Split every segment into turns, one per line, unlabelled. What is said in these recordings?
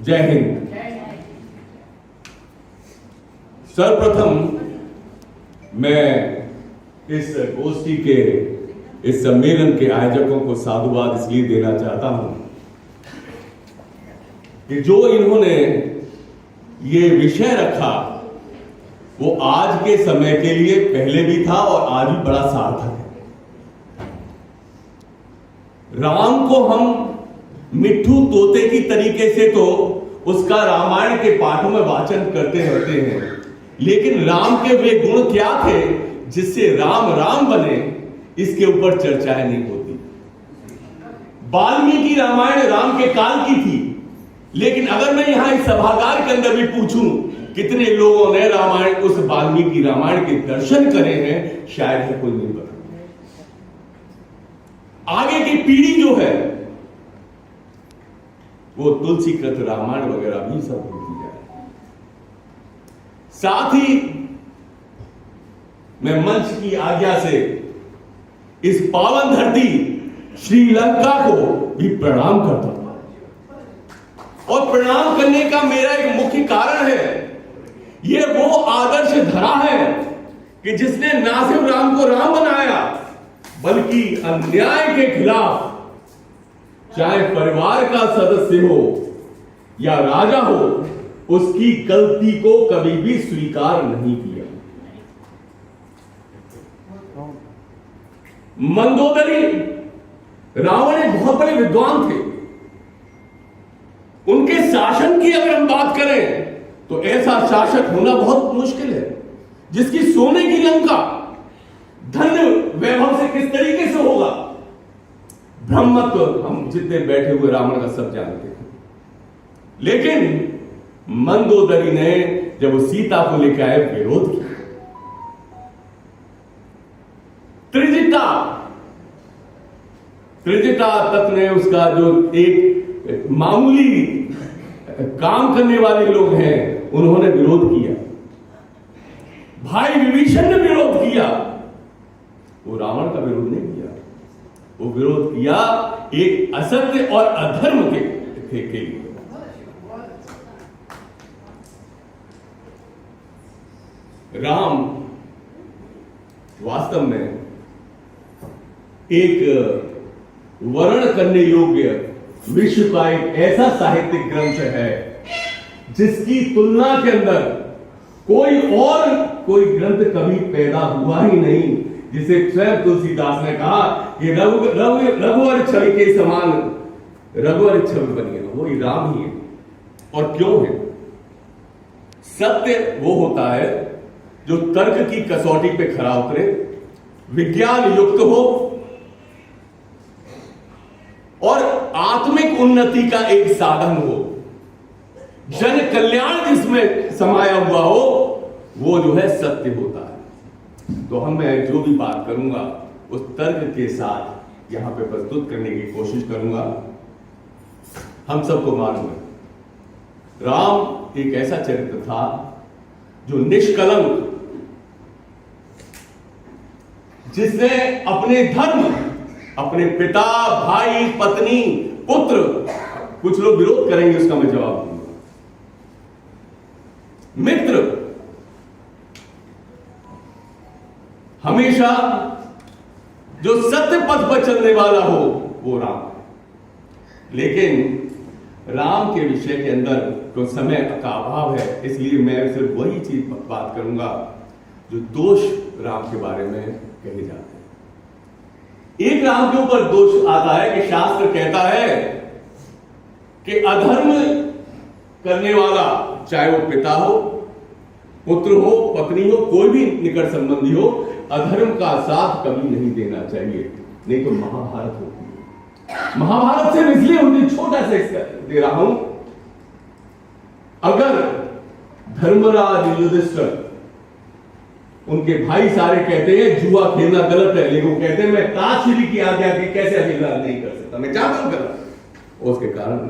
जय हिंद। सर्वप्रथम मैं इस गोष्ठी के इस सम्मेलन के आयोजकों को साधुवाद इसलिए देना चाहता हूं कि जो इन्होंने ये विषय रखा वो आज के समय के लिए पहले भी था और आज भी बड़ा सार्थक है। राम को हम मिट्ठू तोते की तरीके से तो उसका रामायण के पाठों में वाचन करते रहते हैं, लेकिन राम के वे गुण क्या थे जिससे राम राम बने, इसके ऊपर चर्चाएं नहीं होती। वाल्मीकि रामायण राम के काल की थी, लेकिन अगर मैं यहां इस सभागार के अंदर भी पूछूं कितने लोगों ने रामायण उस वाल्मीकि रामायण के दर्शन करे हैं, शायद है कोई नहीं पता। आगे की पीढ़ी जो है वो तुलसीकृत रामायण वगैरह भी सब भूलती जाए। साथ ही मैं मंच की आज्ञा से इस पावन धरती श्रीलंका को भी प्रणाम करता हूं, और प्रणाम करने का मेरा एक मुख्य कारण है, यह वो आदर्श धरा है कि जिसने ना सिर्फ राम को राम बनाया बल्कि अन्याय के खिलाफ, चाहे परिवार का सदस्य हो या राजा हो, उसकी गलती को कभी भी स्वीकार नहीं किया। मंदोदरी रावण एक बहुत बड़े विद्वान थे। उनके शासन की अगर हम बात करें तो ऐसा शासक होना बहुत मुश्किल है जिसकी सोने की लंका धन वैभव से किस तरीके से होगा। ब्रह्मत्व हम जितने बैठे हुए रावण का सब जानते हैं, लेकिन मंदोदरी ने जब वो सीता को लेकर आए विरोध किया। त्रिजटा तक ने उसका जो एक मामूली काम करने वाले लोग हैं उन्होंने विरोध किया। भाई विभीषण ने विरोध किया, वो रावण का विरोध नहीं किया, वो विरोध किया एक असत्य और अधर्म के लिए। राम वास्तव में एक वर्णन करने योग्य विश्व का एक ऐसा साहित्यिक ग्रंथ है जिसकी तुलना के अंदर कोई ग्रंथ कभी पैदा हुआ ही नहीं, जिसे स्वयं तुलसीदास ने कहा कि रघुवर छवि के समान रघुवर छवि बनी है, वो राम ही है। और क्यों है? सत्य वो होता है जो तर्क की कसौटी पे खरा उतरे, विज्ञान युक्त हो और आत्मिक उन्नति का एक साधन हो, जन कल्याण जिसमें समाया हुआ हो, वो जो है सत्य होता है। तो मैं जो भी बात करूंगा उस तर्क के साथ यहां पे प्रस्तुत करने की कोशिश करूंगा। हम सबको मालूम है राम एक ऐसा चरित्र था जो निष्कलंक, जिसने अपने धर्म, अपने पिता, भाई, पत्नी, पुत्र, कुछ लोग विरोध करेंगे उसका मैं जवाब दूंगा, मित्र, हमेशा जो सत्य पथ पर चलने वाला हो वो राम है। लेकिन राम के विषय के अंदर तो समय का अभाव है, इसलिए मैं सिर्फ वही चीज बात करूंगा जो दोष राम के बारे में कहे जाते हैं। एक राम के ऊपर दोष आता है कि शास्त्र कहता है कि अधर्म करने वाला, चाहे वो पिता हो, पुत्र हो, पत्नी हो, कोई भी निकट संबंधी हो, अधर्म का साथ कभी नहीं देना चाहिए, नहीं तो महाभारत होती है। महाभारत से इसलिए मुझे छोटा सा इसका दे रहा हूं, अगर धर्मराज युधिष्ठिर, उनके भाई सारे कहते हैं जुआ खेलना गलत है, लेकिन वो कहते हैं मैं ताश्री की आज्ञा के कैसे अभिलाष नहीं कर सकता, मैं चाहता हूं गलत, उसके कारण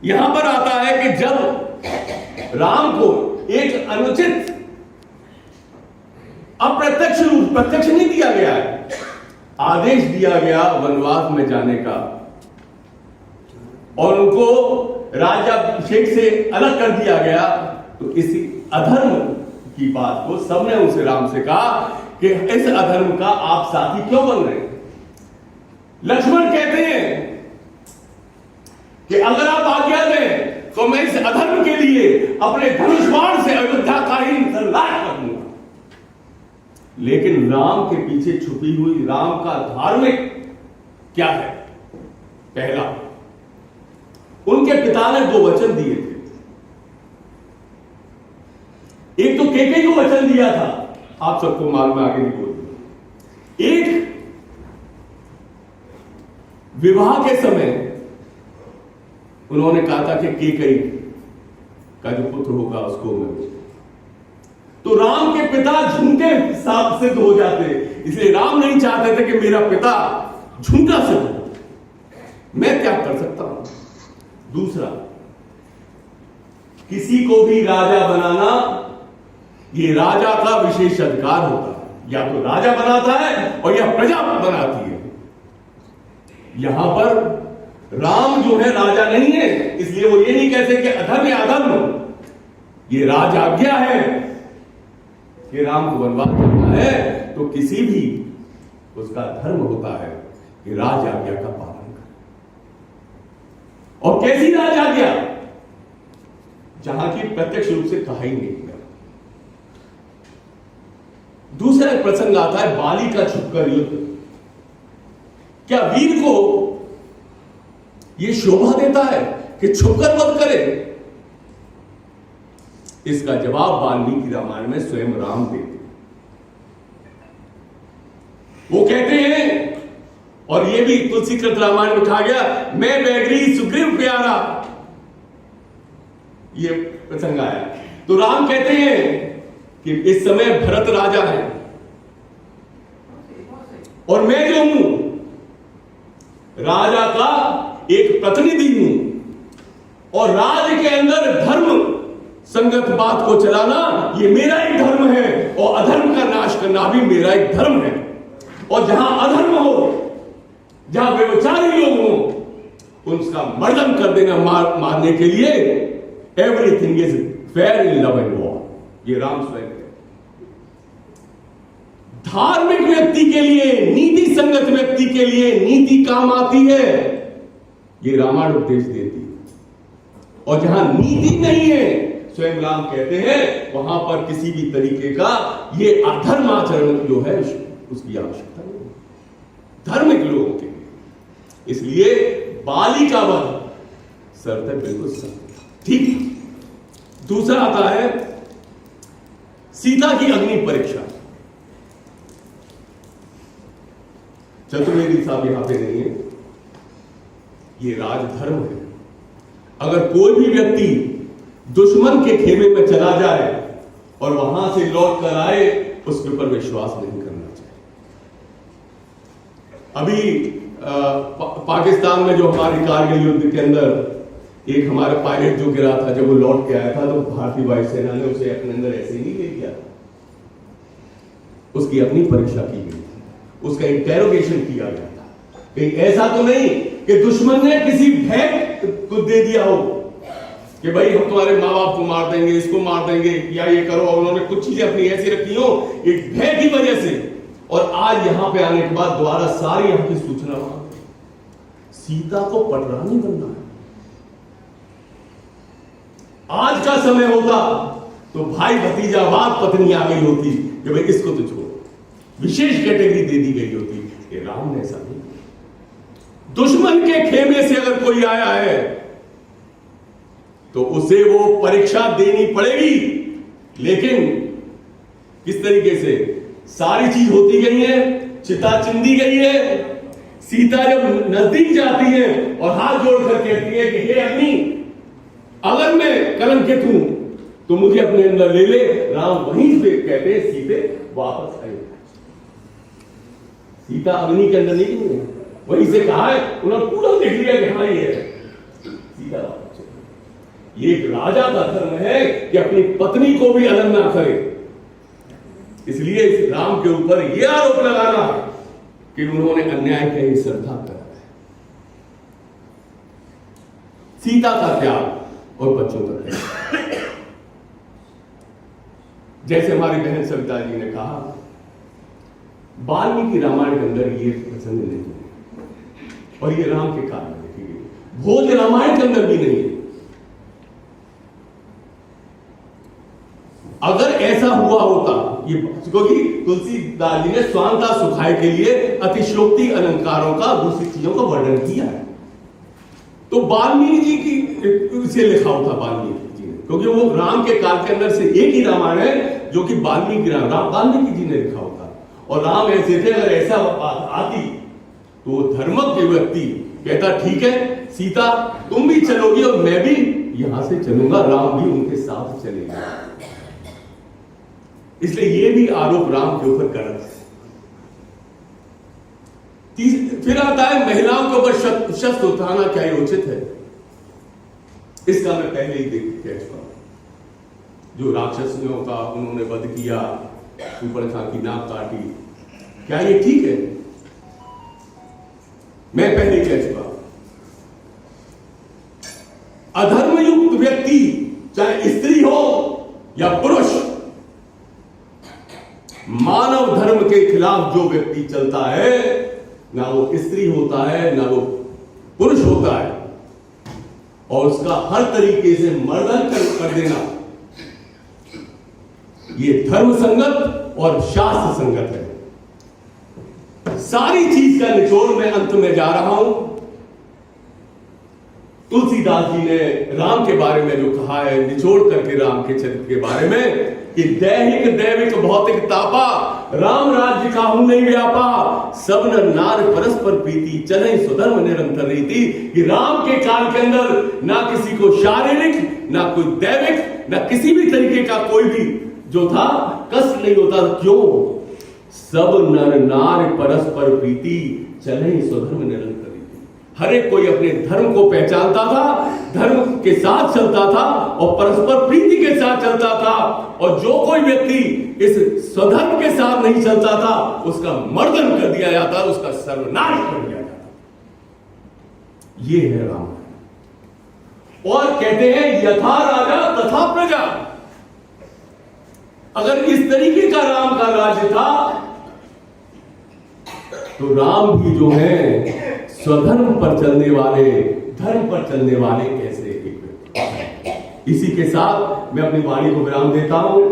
यहां पर आता है कि जब राम को एक अनुचित अप्रत्यक्ष रूप, प्रत्यक्ष नहीं दिया गया है, आदेश दिया गया वनवास में जाने का, और उनको राज्याभिषेक से अलग कर दिया गया, तो इसी अधर्म की बात को सबने उनसे राम से कहा कि इस अधर्म का आप साथी क्यों बन रहे हैं। लक्ष्मण कहते हैं कि अगर आप आज्ञा दें तो मैं इस अधर्म के लिए अपने धनुष बाण से अयोध्या का ही सर्वनाश कर दूंगा। लेकिन राम के पीछे छुपी हुई राम का धार्मिक क्या है? पहला, उनके पिता ने 2 वचन दिए थे। एक तो केकई को वचन दिया था, आप सबको मालूम, आगे नहीं बोल। एक विवाह के समय उन्होंने कहा था कि केकई का जो पुत्र होगा उसको मैं, तो राम के पिता झूठे साबित सिद्ध हो जाते, इसलिए राम नहीं चाहते थे कि मेरा पिता झूठा सिद्ध हो, मैं क्या कर सकता हूं। दूसरा, किसी को भी राजा बनाना ये राजा का विशेष अधिकार होता है, या तो राजा बनाता है और या प्रजा बनाती है। यहां पर राम जो है राजा नहीं है, इसलिए वो ये नहीं कहते कि अधर्म या अधर्म, ये राज आज्ञा है कि राम को वनवास करना है, तो किसी भी उसका धर्म होता है कि राज आज्ञा का पालन करे। और कैसी राज आज्ञा? जहां की प्रत्यक्ष रूप से कहा ही नहीं गया। दूसरा प्रसंग आता है बाली का छुपकर युद्ध। क्या वीर को यह शोभा देता है कि छुपकर वध करे? इसका जवाब वाल्मीकि रामायण में स्वयं राम देते। वो कहते हैं, और ये भी तुलसीकृत रामायण में कहा गया, मैं बैगरी सुग्रीव प्यारा, ये प्रसंग आया। तो राम कहते हैं कि इस समय भरत राजा है और मैं जो हूं राजा का एक प्रतिनिधि हूं, और राज्य के अंदर धर्म संगत बात को चलाना ये मेरा एक धर्म है, और अधर्म का नाश करना भी मेरा एक धर्म है। और जहां अधर्म हो, जहां व्यभिचारी लोग हो, उनका मर्दन कर देना, मारने के लिए everything is fair in love and war, ये राम स्वयं है। धार्मिक व्यक्ति के लिए, नीति संगत व्यक्ति के लिए नीति काम आती है, ये रामायण उपदेश देती है। और जहां नीति नहीं है, स्वयं राम कहते हैं, वहां पर किसी भी तरीके का ये अधर्म आचरण जो है उसकी आवश्यकता नहीं, धार्मिक लोगों के लिए। इसलिए बाली का वध शर्त है बिल्कुल सत्य, ठीक। दूसरा आता है सीता की अग्नि परीक्षा। चतुर्वेदी साहब यहां पे नहीं है, ये राजधर्म है। अगर कोई भी व्यक्ति दुश्मन के खेमे में चला जाए और वहां से लौट कर आए, उसके ऊपर विश्वास नहीं करना चाहिए। अभी पाकिस्तान में जो हमारी कारगिल युद्ध के अंदर एक हमारा पायलट जो गिरा था, जब वो लौट के आया था तो भारतीय वायुसेना ने उसे अपने अंदर ऐसे ही नहीं ले लिया, उसकी अपनी परीक्षा की गई थी, उसका इंटेरोगेशन किया गया था। कहीं ऐसा तो नहीं कि दुश्मन ने किसी भय को दे दिया हो कि भाई हम तुम्हारे माँ बाप को मार देंगे, इसको मार देंगे, या ये करो, और उन्होंने कुछ चीजें अपनी ऐसी रखी हो एक भय की वजह से, और आज यहां पे आने के बाद दोबारा सारी यहां की सूचना वहां। सीता को पटरानी बनना है। आज का समय होता तो भाई भतीजावाद पत्नी आ गई होती कि भाई इसको तो छोड़ो, विशेष कैटेगरी दे दी गई होती। ये राम ने ऐसा नहीं। दुश्मन के खेमे से अगर कोई आया है तो उसे वो परीक्षा देनी पड़ेगी, लेकिन किस तरीके से? सारी चीज होती गई है, चिता चिंदी गई है। सीता जब नजदीक जाती है और हाथ जोड़कर कहती है कि हे अग्नि, अगर मैं कलंकित हूं तो मुझे अपने अंदर ले ले। राम वहीं से कहते हैं सीधे वापस आए। सीता अग्नि के अंदर नहीं है, वहीं से कहा है, उन्होंने पूरा देख लिया कि हाँ ये है, सीता वापस। ये एक राजा का धर्म है कि अपनी पत्नी को भी अलग ना करे। इसलिए इस राम के ऊपर यह आरोप लगाना कि उन्होंने अन्याय का ही श्रद्धा करा है। सीता का त्याग और बच्चों का त्याग। जैसे हमारी बहन सविता जी ने कहा, वाल्मीकि रामायण के अंदर ये प्रसंग नहीं है और ये राम के कारण लिखी गई, भोज रामायण के अंदर भी नहीं है। अगर ऐसा हुआ होता, ये क्योंकि तुलसीदास जी ने स्वांता सुखाय के लिए अतिशयोक्ति अलंकारों का, दूसरी चीजों का वर्णन किया है, तो वाल्मीकि जी की से लिखा होता वाल्मीकि जी ने, क्योंकि वो राम के काल के अंदर से एक ही रामायण है जो कि वाल्मीकि जी ने लिखा होता। और राम ऐसे थे, अगर ऐसा बात आती तो वो धर्मज्ञ व्यक्ति कहता ठीक है सीता तुम भी चलोगी और मैं भी यहां से चलूंगा, राम भी उनके साथ चलेगा। इसलिए ये भी आरोप राम के ऊपर गलत है। फिर आता है महिलाओं के ऊपर शस्त्र उठाना क्या ही उचित है। इसका मैं पहले ही कह चुका हूं। जो राक्षसियों का उन्होंने वध किया, सुपर्णखा की नाक काटी, क्या ये ठीक है? मैं पहले ही कह चुका। अधर्मयुक्त व्यक्ति चाहे स्त्री हो या पुरुष, मानव धर्म के खिलाफ जो व्यक्ति चलता है, ना वो स्त्री होता है ना वो पुरुष होता है, और उसका हर तरीके से मर्दन कर देना, ये धर्म संगत और शास्त्र संगत है। सारी चीज का निचोड़ मैं अंत में जा रहा हूं। तुलसीदास जी ने राम के बारे में जो कहा है, निचोड़ करके राम के चरित्र के बारे में, कि दैहिक दैविक भौतिक तापा, राम राज्य काहू नहीं व्यापा, सब नर नार परस्पर प्रीति, चले स्वधर्म निरंतर रीति। कि राम के काल के अंदर ना किसी को शारीरिक, ना कोई दैविक, ना किसी भी तरीके का कोई भी जो था कष्ट नहीं होता। क्यों? सब नर नार परस्पर प्रीति, चले स्वधर्म निरंतर। हर एक कोई अपने धर्म को पहचानता था, धर्म के साथ चलता था और परस्पर प्रीति के साथ चलता था। और जो कोई व्यक्ति इस स्वधर्म के साथ नहीं चलता था, उसका मर्दन कर दिया जाता, उसका सर्वनाश कर दिया जाता। ये है राम। और कहते हैं यथा राजा तथा प्रजा। अगर इस तरीके का राम का राज्य था, तो राम भी जो है स्वधर्म पर चलने वाले, धर्म पर चलने वाले कैसे एक व्यक्ति। इसी के साथ मैं अपनी वाणी को विराम देता हूं।